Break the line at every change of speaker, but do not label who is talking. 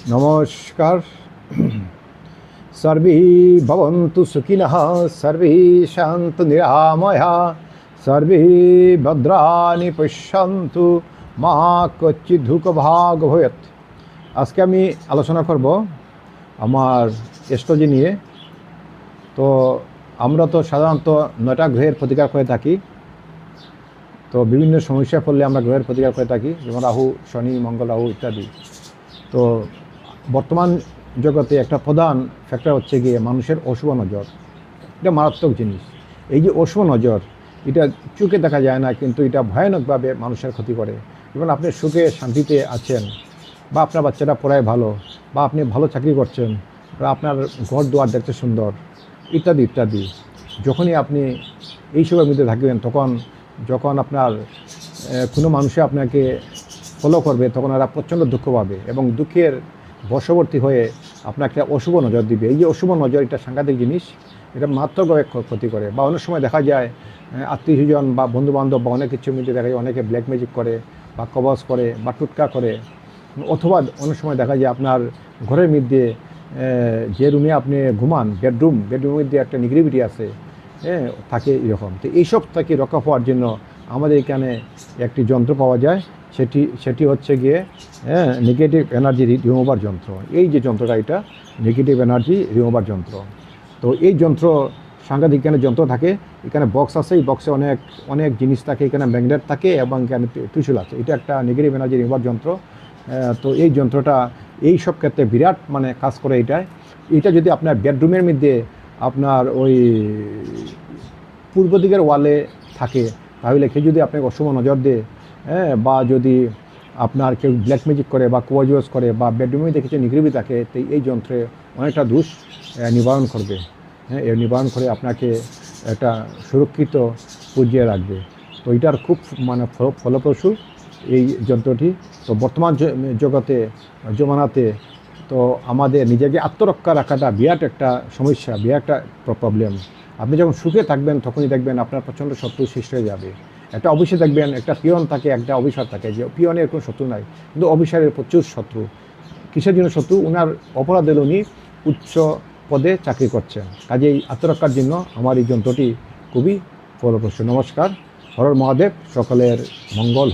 নমস্কার। সর্বে ভবন্তু সুখিনঃ, সর্বে শান্তু নিরাময়া, সর্বে ভদ্রাণি পশ্যন্তু, মা কচ্চিৎ দুঃখভাগ ভবেৎ। আজকে আমি আলোচনা করব আমার এস্ট্রোলজি নিয়ে। তো আমরা তো সাধারণত 9টা গ্রহের প্রতিকার করে থাকি। তো বিভিন্ন সমস্যা পড়লে আমরা গ্রহের প্রতিকার করে থাকি, যেমন রাহু, শনি, মঙ্গল, রাহু ইত্যাদি। তো বর্তমান জগতে একটা প্রধান ফ্যাক্টর হচ্ছে গিয়ে মানুষের অশুভ নজর। এটা মারাত্মক জিনিস। এই যে অশুভ নজর, এটা চোখে দেখা যায় না, কিন্তু এটা ভয়ানকভাবে মানুষের ক্ষতি করে। যেমন আপনি সুখে শান্তিতে আছেন, বা আপনার বাচ্চারা পড়ায় ভালো, বা আপনি ভালো চাকরি করছেন, বা আপনার ঘর দুয়ার দেখতে সুন্দর, ইত্যাদি ইত্যাদি। যখনই আপনি এইসবের মধ্যে থাকবেন, যখন আপনার কোনো মানুষে আপনাকে ফলো করবে, তখন ওরা প্রচণ্ড দুঃখ পাবে এবং দুঃখের বশবর্তী হয়ে আপনাকে অশুভ নজর দিবে। এই যে অশুভ নজর, এটা সাংঘাতিক জিনিস। এটা মারাত্মকভাবে ক্ষতি করে। বা অনেক সময় দেখা যায় আত্মীয় স্বজন বা বন্ধুবান্ধব বা অনেক কিছুর মধ্যে দেখা যায় অনেকে ব্ল্যাক ম্যাজিক করে বা কবজ করে বা টুটকা করে। অথবা অনেক সময় দেখা যায় আপনার ঘরের মধ্যে যে রুমে আপনি ঘুমান, বেডরুমের মধ্যে একটা নেগেটিভিটি আছে, থাকে এরকম। তো এইসব থেকে রক্ষা পাওয়ার জন্য আমাদের এখানে একটি যন্ত্র পাওয়া যায়। সেটি হচ্ছে গিয়ে নেগেটিভ এনার্জি রিমুভার যন্ত্র। এই যে যন্ত্রটা, এটা নেগেটিভ এনার্জি রিমুভার যন্ত্র। তো এই যন্ত্র সাংঘাতিক, এখানে যন্ত্র থাকে, এখানে বক্স আছে, এই বক্সে অনেক জিনিস থাকে, এখানে ম্যাগনেট থাকে এবং এখানে ত্রিশূল আছে। এটা একটা নেগেটিভ এনার্জি রিমুভার যন্ত্র। তো এই যন্ত্রটা এই সব ক্ষেত্রে বিরাট কাজ করে। এটা যদি আপনার বেডরুমের মধ্যে আপনার ওই পূর্ব দিকের ওয়ালে থাকে, তাহলে কেউ যদি আপনাকে অশুভ নজর দেয়, বা যদি আপনার কেউ ব্ল্যাক ম্যাজিক করে বা কোয়াজুয়াস করে বা বেডরুমে দেখেছে নিগৃহী থাকে, তো এই যন্ত্রে অনেকটা দোষ নিবারণ করবে। এর নিবারণ করে আপনাকে একটা সুরক্ষিত পর্যায়ে রাখবে। তো এটার খুব ফলপ্রসূ এই যন্ত্রটি। তো বর্তমান জমানাতে তো আমাদের নিজেকে আত্মরক্ষা রাখাটা বিরাট একটা সমস্যা, বিরাট একটা প্রবলেম। আপনি যখন সুখে থাকবেন, তখনই দেখবেন আপনার প্রচণ্ড শত্রু সৃষ্টি হয়ে যাবে। একটা অফিসে দেখবেন একটা পিয়ন থাকে, একটা অফিসার থাকে, যে পিয়নের কোনো শত্রু নাই, কিন্তু অফিসারের প্রচুর শত্রু। কিসের জন্য শত্রু? উনার অপরাধের উনি উচ্চ পদে চাকরি করছেন। কাজেই আত্মরক্ষার জন্য আমার এই যন্ত্রটি খুবই ফলপ্রসূ। নমস্কার। হর হর মহাদেব, সকলের মঙ্গল।